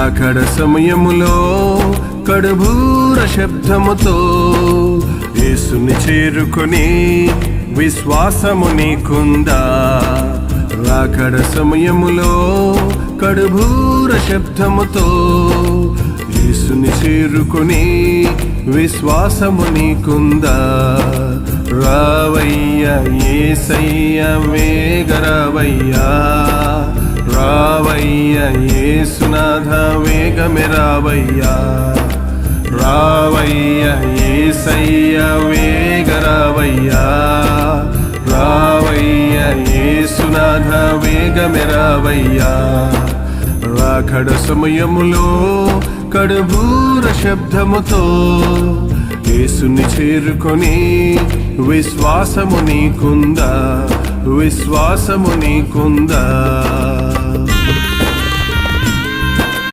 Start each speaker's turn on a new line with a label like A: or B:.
A: రాకడ సమయములో కడుబూర శబ్దముతో యేసుని చేరుకొని విశ్వాసము నీకుందా? రాకడ సమయములో కడుబూర శబ్దముతో యేసుని చేరుకొని విశ్వాసము నీకుందా? రావయ్యా యేసయ్య వేగరావయ్యా, రావయ్యా యేసునాథ వేగమే రావయ్యా, రావయ్యా యేసయ్య వేగరావయ్యా, రావయ్యా యేసునాథ వేగమే రావయ్యా. రాకడ సమయములో కడుబూర శబ్దముతో యేసుని చేరుకొని విశ్వాసము నీకుందా? విశ్వాసము నీకుందా?